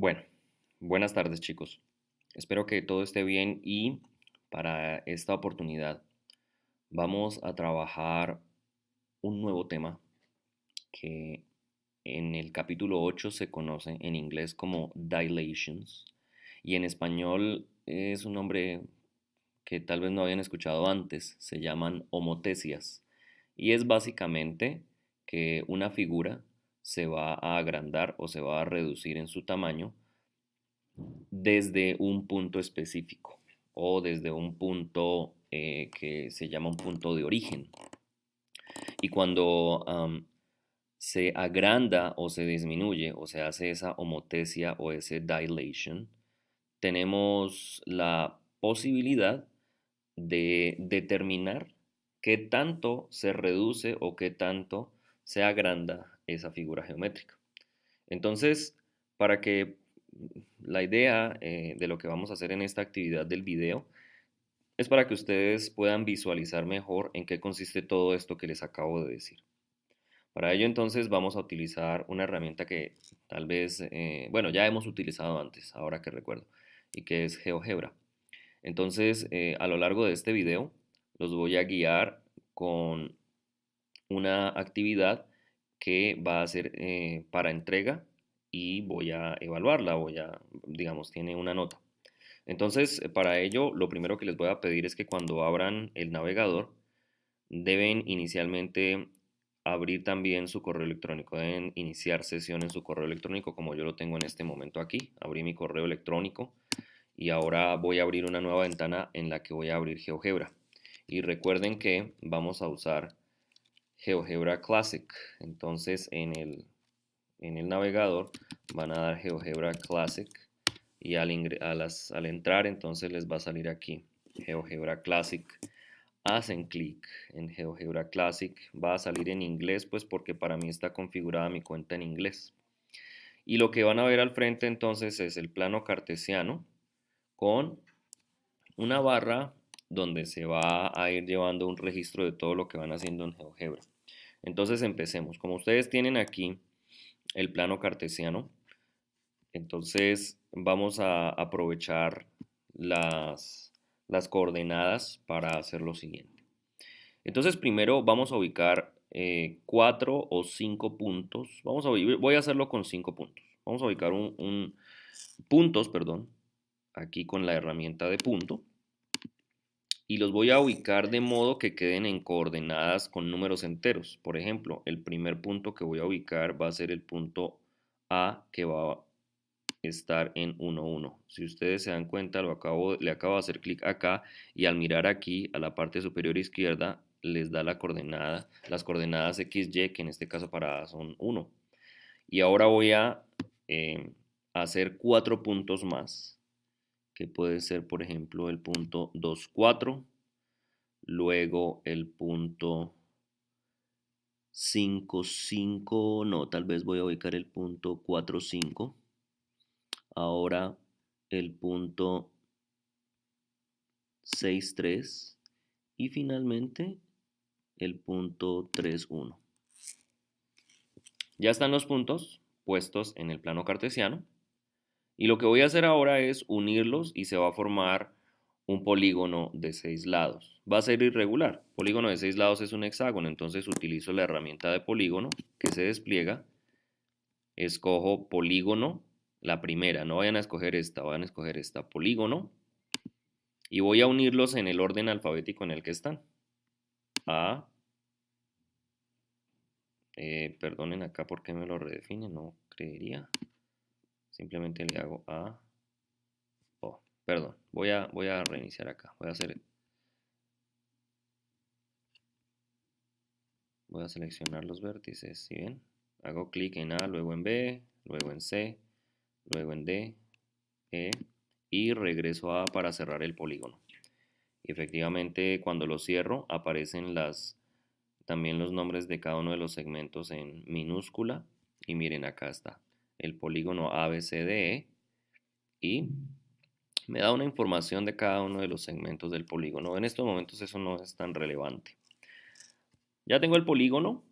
Bueno, buenas tardes chicos. Espero que todo esté bien y para esta oportunidad vamos a trabajar un nuevo tema que en el capítulo 8 se conoce en inglés como dilations y en español es un nombre que tal vez no habían escuchado antes, se llaman homotesias y es básicamente que una figura se va a agrandar o se va a reducir en su tamaño desde un punto específico o desde un punto que se llama un punto de origen. Y cuando se agranda o se disminuye o se hace esa homotesia o ese dilation, tenemos la posibilidad de determinar qué tanto se reduce o qué tanto se agranda esa figura geométrica. Entonces, para que la idea de lo que vamos a hacer en esta actividad del video es para que ustedes puedan visualizar mejor en qué consiste todo esto que les acabo de decir. Para ello entonces vamos a utilizar una herramienta que tal vez, bueno, ya hemos utilizado antes, ahora que recuerdo, y que es GeoGebra. Entonces, a lo largo de este video los voy a guiar con una actividad que va a ser para entrega y voy a evaluarla, digamos, tiene una nota. Entonces, para ello, lo primero que les voy a pedir es que cuando abran el navegador, deben inicialmente abrir también su correo electrónico, deben iniciar sesión en su correo electrónico como yo lo tengo en este momento aquí. Abrí mi correo electrónico y ahora voy a abrir una nueva ventana en la que voy a abrir GeoGebra. Y recuerden que vamos a usar GeoGebra Classic. Entonces en el navegador van a dar GeoGebra Classic y al entrar entonces les va a salir aquí GeoGebra Classic. Hacen clic en GeoGebra Classic. Va a salir en inglés pues porque para mí está configurada mi cuenta en inglés. Y lo que van a ver al frente entonces es el plano cartesiano con una barra donde se va a ir llevando un registro de todo lo que van haciendo en GeoGebra. Entonces empecemos. Como ustedes tienen aquí el plano cartesiano, entonces vamos a aprovechar las coordenadas para hacer lo siguiente. Entonces primero vamos a ubicar 4 o 5 puntos. Voy a hacerlo con 5 puntos. Vamos a ubicar puntos, perdón, aquí con la herramienta de punto. Y los voy a ubicar de modo que queden en coordenadas con números enteros. Por ejemplo, el primer punto que voy a ubicar va a ser el punto A, que va a estar en 1, 1. Si ustedes se dan cuenta, le acabo de hacer clic acá y al mirar aquí a la parte superior izquierda les da las coordenadas XY, que en este caso para A son 1. Y ahora voy a hacer 4 puntos más, que puede ser, por ejemplo, el punto 2, 4, luego el punto 5, 5, no, tal vez voy a ubicar el punto 4, 5. Ahora el punto 6, 3 y finalmente el punto 3, 1. Ya están los puntos puestos en el plano cartesiano y lo que voy a hacer ahora es unirlos y se va a formar un polígono de 6 lados. Va a ser irregular. Polígono de 6 lados es un hexágono, entonces utilizo la herramienta de polígono que se despliega. Escojo polígono, la primera, no vayan a escoger esta, vayan a escoger esta, polígono. Y voy a unirlos en el orden alfabético en el que están. A, perdonen acá porque me lo redefine, no creería. Simplemente le hago A, O. Perdón, voy a reiniciar acá. Voy a seleccionar los vértices, ¿sí ven? Hago clic en A, luego en B, luego en C, luego en D, E y regreso a A para cerrar el polígono. Y efectivamente cuando lo cierro aparecen también los nombres de cada uno de los segmentos en minúscula y miren acá está el polígono ABCDE y me da una información de cada uno de los segmentos del polígono. En estos momentos eso no es tan relevante. Ya tengo el polígono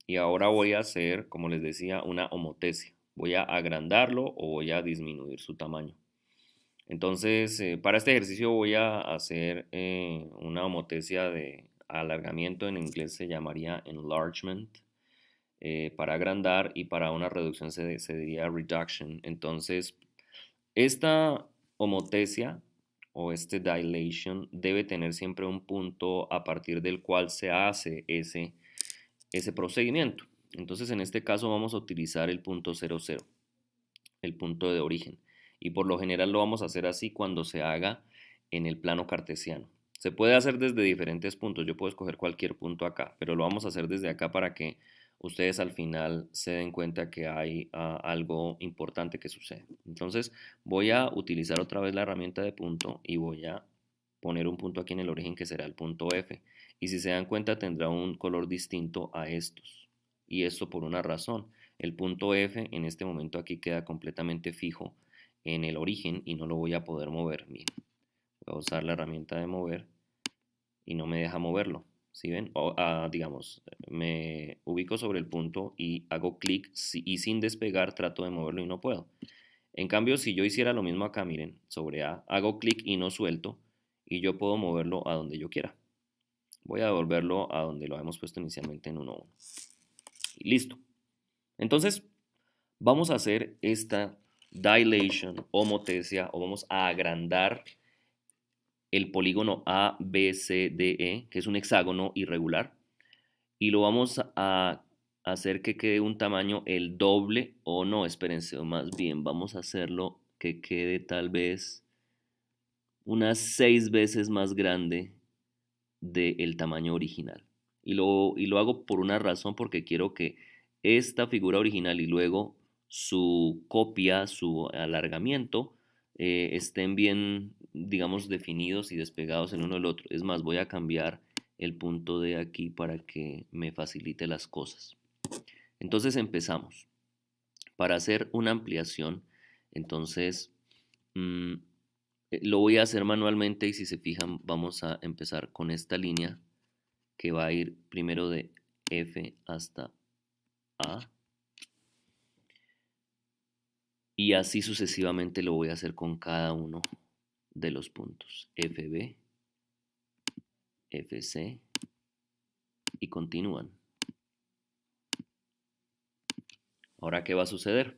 y ahora voy a hacer, como les decía, una homotesia. Voy a agrandarlo o voy a disminuir su tamaño. Entonces, para este ejercicio voy a hacer una homotesia de alargamiento, en inglés se llamaría enlargement, para agrandar, y para una reducción se diría reduction. Entonces, esta homotesia o este dilation debe tener siempre un punto a partir del cual se hace ese procedimiento. Entonces, en este caso vamos a utilizar el punto 00, el punto de origen. Y por lo general lo vamos a hacer así cuando se haga en el plano cartesiano. Se puede hacer desde diferentes puntos, yo puedo escoger cualquier punto acá, pero lo vamos a hacer desde acá para que ustedes al final se den cuenta que hay algo importante que sucede. Entonces voy a utilizar otra vez la herramienta de punto y voy a poner un punto aquí en el origen que será el punto F. Y si se dan cuenta tendrá un color distinto a estos. Y esto por una razón. El punto F en este momento aquí queda completamente fijo en el origen y no lo voy a poder mover. Miren, voy a usar la herramienta de mover y no me deja moverlo. ¿Sí ven? Digamos, me ubico sobre el punto y hago clic y sin despegar trato de moverlo y no puedo. En cambio, si yo hiciera lo mismo acá, miren, sobre A, hago clic y no suelto y yo puedo moverlo a donde yo quiera. Voy a devolverlo a donde lo habíamos puesto inicialmente en 1, 1. Y listo. Entonces, vamos a hacer esta dilation, homotesia, o vamos a agrandar el polígono ABCDE, que es un hexágono irregular, y lo vamos a hacer que quede un tamaño el doble, o no, espérense, o más bien vamos a hacerlo que quede tal vez unas 6 veces más grande del tamaño original. Y lo hago por una razón, porque quiero que esta figura original y luego su copia, su alargamiento, estén bien, digamos, definidos y despegados el uno del otro. Es más, voy a cambiar el punto de aquí para que me facilite las cosas. Entonces empezamos. Para hacer una ampliación, entonces lo voy a hacer manualmente, y si se fijan vamos a empezar con esta línea que va a ir primero de F hasta A, y así sucesivamente lo voy a hacer con cada uno de los puntos, FB, FC, y continúan. Ahora, ¿qué va a suceder?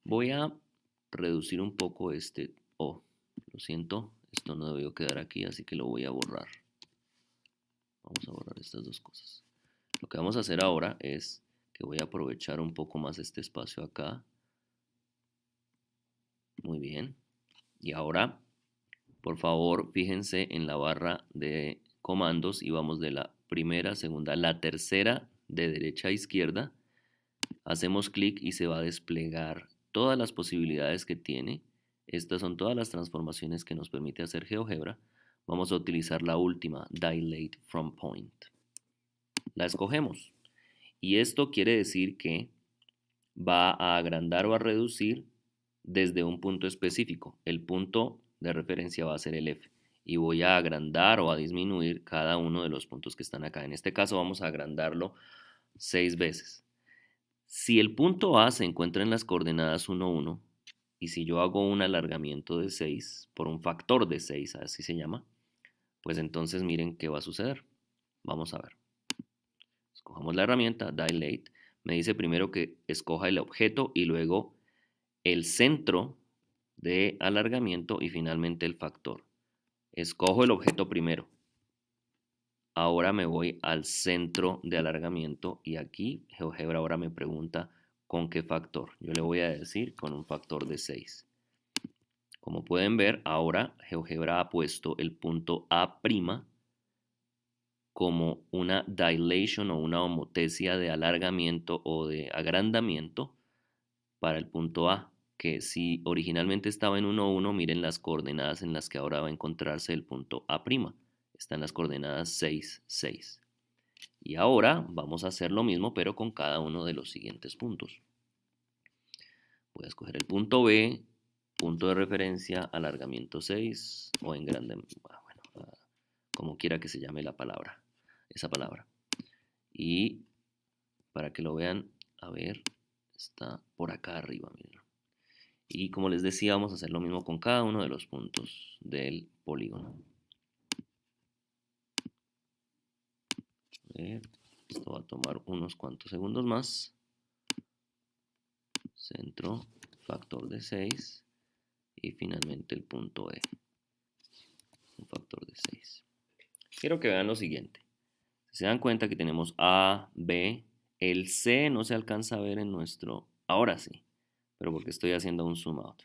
Voy a reducir un poco este O. Lo siento, esto no debió quedar aquí, así que lo voy a borrar. Vamos a borrar estas dos cosas. Lo que vamos a hacer ahora es que voy a aprovechar un poco más este espacio acá. Muy bien. Y ahora, por favor, fíjense en la barra de comandos y vamos de la primera, segunda, la tercera de derecha a izquierda. Hacemos clic y se va a desplegar todas las posibilidades que tiene. Estas son todas las transformaciones que nos permite hacer GeoGebra. Vamos a utilizar la última, Dilate from Point. La escogemos. Y esto quiere decir que va a agrandar o a reducir desde un punto específico. El punto de referencia va a ser el F. Y voy a agrandar o a disminuir cada uno de los puntos que están acá. En este caso vamos a agrandarlo 6 veces. Si el punto A se encuentra en las coordenadas 1, 1, y si yo hago un alargamiento de 6 por un factor de 6, así se llama, pues entonces miren qué va a suceder. Vamos a ver. Escojamos la herramienta, Dilate. Me dice primero que escoja el objeto y luego el centro de alargamiento y finalmente el factor. Escojo el objeto primero. Ahora me voy al centro de alargamiento y aquí GeoGebra ahora me pregunta con qué factor. Yo le voy a decir con un factor de 6. Como pueden ver, ahora GeoGebra ha puesto el punto A' como una dilation o una homotesia de alargamiento o de agrandamiento para el punto A, que si originalmente estaba en 1, 1, miren las coordenadas en las que ahora va a encontrarse el punto A'. Están las coordenadas 6, 6. Y ahora vamos a hacer lo mismo, pero con cada uno de los siguientes puntos. Voy a escoger el punto B, punto de referencia, alargamiento 6, o como quiera que se llame esa palabra. Y para que lo vean, a ver, Está por acá arriba, miren. Y como les decía, vamos a hacer lo mismo con cada uno de los puntos del polígono. A ver, esto va a tomar unos cuantos segundos más. Centro, factor de 6 y finalmente el punto E, un factor de 6. Quiero que vean lo siguiente. Si se dan cuenta que tenemos A, B, el C no se alcanza a ver en nuestro... Ahora sí, pero porque estoy haciendo un zoom out.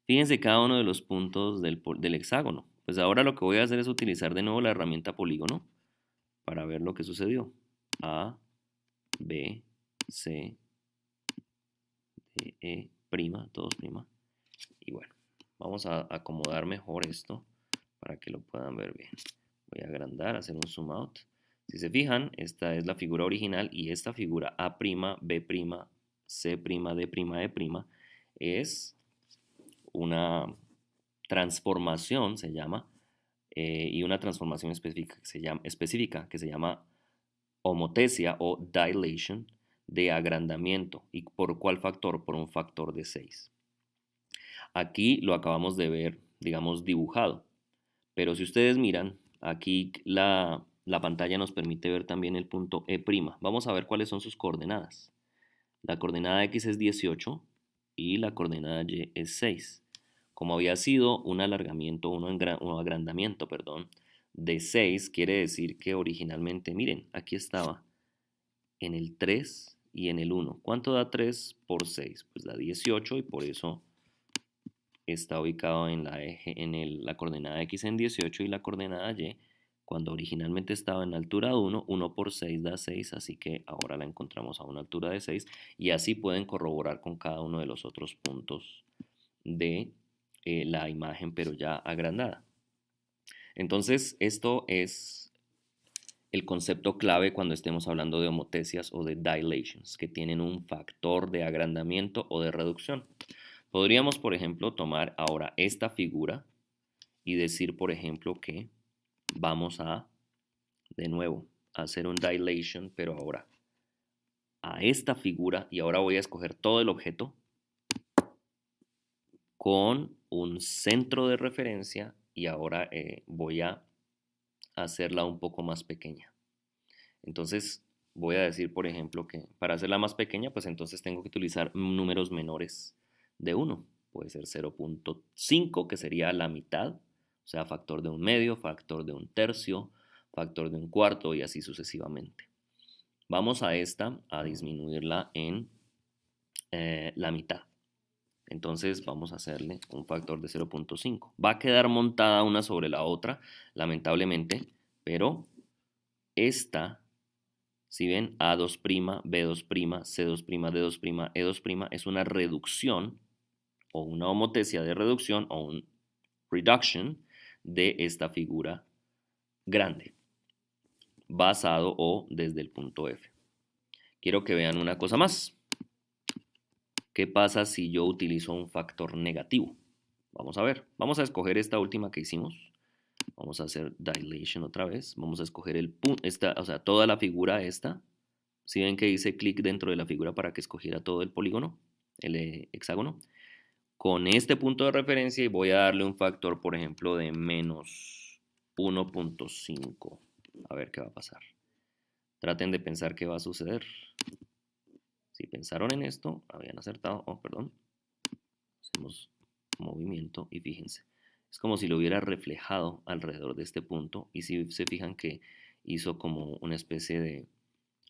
Fíjense cada uno de los puntos del hexágono. Pues ahora lo que voy a hacer es utilizar de nuevo la herramienta polígono para ver lo que sucedió. A, B, C, D, E, prima, todos prima. Y bueno, vamos a acomodar mejor esto para que lo puedan ver bien. Voy a agrandar, hacer un zoom out. Si se fijan, esta es la figura original y esta figura A', B', C', D', E' es una transformación, se llama, y una transformación específica que se llama homotesia o dilation de agrandamiento. ¿Y por cuál factor? Por un factor de 6. Aquí lo acabamos de ver, digamos, dibujado. Pero si ustedes miran, aquí la pantalla nos permite ver también el punto E'. Vamos a ver cuáles son sus coordenadas. La coordenada X es 18 y la coordenada Y es 6. Como había sido un alargamiento, un agrandamiento, perdón, de 6, quiere decir que originalmente, miren, aquí estaba en el 3 y en el 1. ¿Cuánto da 3 por 6? Pues da 18 y por eso está ubicado en la coordenada X en 18 y la coordenada Y, cuando originalmente estaba en altura 1, 1 por 6 da 6, así que ahora la encontramos a una altura de 6 y así pueden corroborar con cada uno de los otros puntos de la imagen, pero ya agrandada. Entonces, esto es el concepto clave cuando estemos hablando de homotesias o de dilations, que tienen un factor de agrandamiento o de reducción. Podríamos, por ejemplo, tomar ahora esta figura y decir, por ejemplo, que vamos a, de nuevo, hacer un dilation, pero ahora a esta figura, y ahora voy a escoger todo el objeto con un centro de referencia y ahora voy a hacerla un poco más pequeña. Entonces voy a decir, por ejemplo, que para hacerla más pequeña, pues entonces tengo que utilizar números menores de 1. Puede ser 0.5, que sería la mitad, o sea, factor de un medio, factor de un tercio, factor de un cuarto y así sucesivamente. Vamos a esta a disminuirla en la mitad. Entonces vamos a ha'le un factor de 0.5. Va a quedar montada una sobre la otra, lamentablemente, pero esta, si ven, A2', B2', C2', D2', E2' es una reducción o una homotesia de reducción o un reduction de esta figura grande, basado o desde el punto F. Quiero que vean una cosa más. ¿Qué pasa si yo utilizo un factor negativo? Vamos a ver. Vamos a escoger esta última que hicimos. Vamos a hacer dilation otra vez. Vamos a escoger el punto, o sea, toda la figura esta. Si ven que hice clic dentro de la figura para que escogiera todo el polígono, el hexágono. Con este punto de referencia y voy a darle un factor, por ejemplo, de menos 1.5. A ver qué va a pasar. Traten de pensar qué va a suceder. Si pensaron en esto, habían acertado. Oh, perdón. Hacemos movimiento y fíjense. Es como si lo hubiera reflejado alrededor de este punto. Y si se fijan que hizo como una especie de...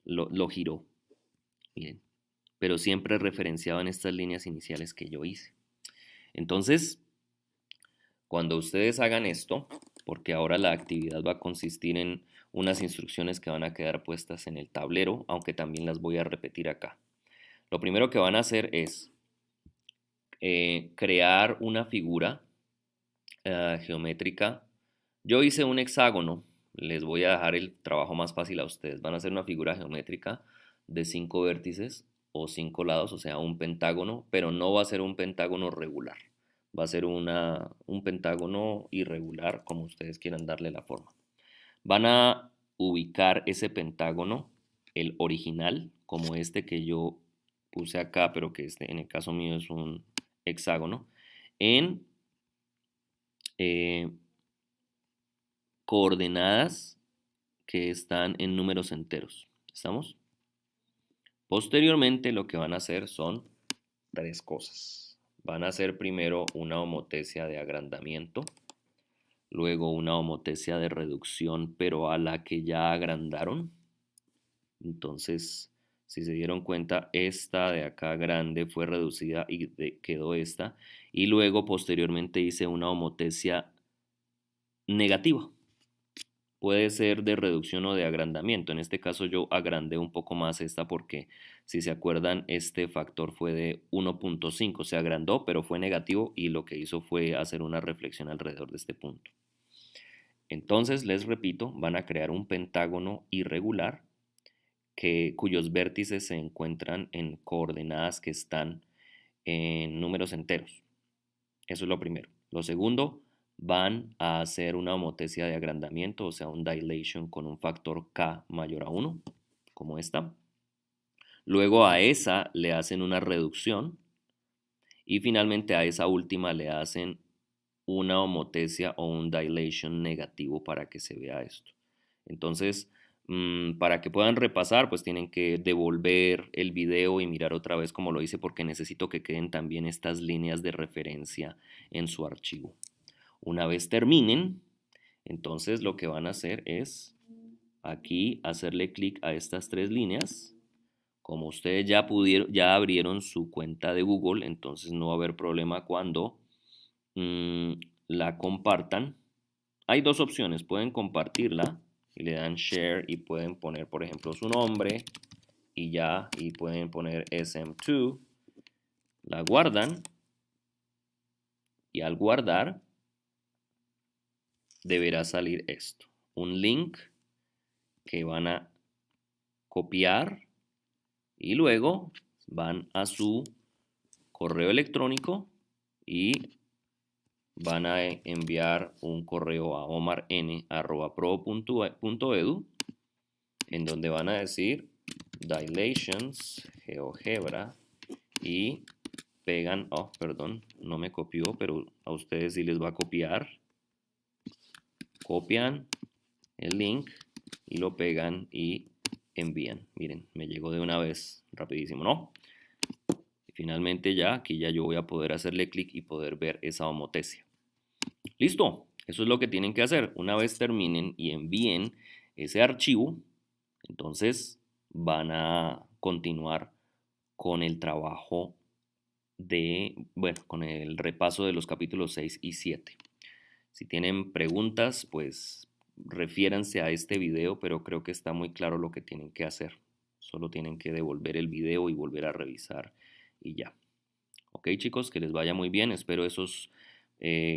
Lo giró. Miren. Pero siempre referenciado en estas líneas iniciales que yo hice. Entonces, cuando ustedes hagan esto, porque ahora la actividad va a consistir en unas instrucciones que van a quedar puestas en el tablero, aunque también las voy a repetir acá. Lo primero que van a hacer es crear una figura geométrica. Yo hice un hexágono, les voy a dejar el trabajo más fácil a ustedes. Van a hacer una figura geométrica de 5 vértices o 5 lados, o sea, un pentágono, pero no va a ser un pentágono regular. Va a ser un pentágono irregular, como ustedes quieran darle la forma. Van a ubicar ese pentágono, el original, como este que yo puse acá, pero que en el caso mío es un hexágono, en coordenadas que están en números enteros. ¿Estamos? Posteriormente lo que van a hacer son tres cosas. Van a hacer primero una homotecia de agrandamiento, luego una homotecia de reducción, pero a la que ya agrandaron. Entonces, si se dieron cuenta, esta de acá grande fue reducida y quedó esta. Y luego, posteriormente, hice una homotecia negativa. Puede ser de reducción o de agrandamiento. En este caso yo agrandé un poco más esta porque, si se acuerdan, este factor fue de 1.5. Se agrandó, pero fue negativo y lo que hizo fue hacer una reflexión alrededor de este punto. Entonces, les repito, van a crear un pentágono irregular cuyos vértices se encuentran en coordenadas que están en números enteros. Eso es lo primero. Lo segundo, van a hacer una homotecia de agrandamiento, o sea, un dilation con un factor K mayor a 1, como esta. Luego a esa le hacen una reducción y finalmente a esa última le hacen una homotecia o un dilation negativo para que se vea esto. Entonces, para que puedan repasar, pues tienen que devolver el video y mirar otra vez como lo hice porque necesito que queden también estas líneas de referencia en su archivo. Una vez terminen, entonces lo que van a hacer es aquí hacerle clic a estas tres líneas. Como ustedes ya abrieron su cuenta de Google, entonces no va a haber problema cuando la compartan. Hay dos opciones, pueden compartirla y le dan share y pueden poner, por ejemplo, su nombre y ya, y pueden poner SM2, la guardan y al guardar deberá salir esto, un link que van a copiar y luego van a su correo electrónico y van a enviar un correo a omarn@pro.edu en donde van a decir dilations GeoGebra y pegan, oh, perdón, no me copió, pero a ustedes sí les va a copiar. Copian el link y lo pegan y envían. Miren, me llegó de una vez, rapidísimo, ¿no? Y finalmente ya, aquí ya yo voy a poder hacerle clic y poder ver esa homotecia. Listo, eso es lo que tienen que hacer. Una vez terminen y envíen ese archivo, entonces van a continuar con el trabajo con el repaso de los capítulos 6 y 7. Si tienen preguntas, pues refiéranse a este video, pero creo que está muy claro lo que tienen que hacer. Solo tienen que devolver el video y volver a revisar y ya. Ok, chicos, que les vaya muy bien. Espero esos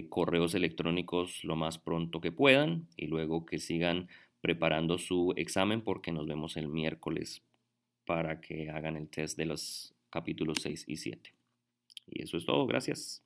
correos electrónicos lo más pronto que puedan y luego que sigan preparando su examen porque nos vemos el miércoles para que hagan el test de los capítulos 6 y 7. Y eso es todo, gracias.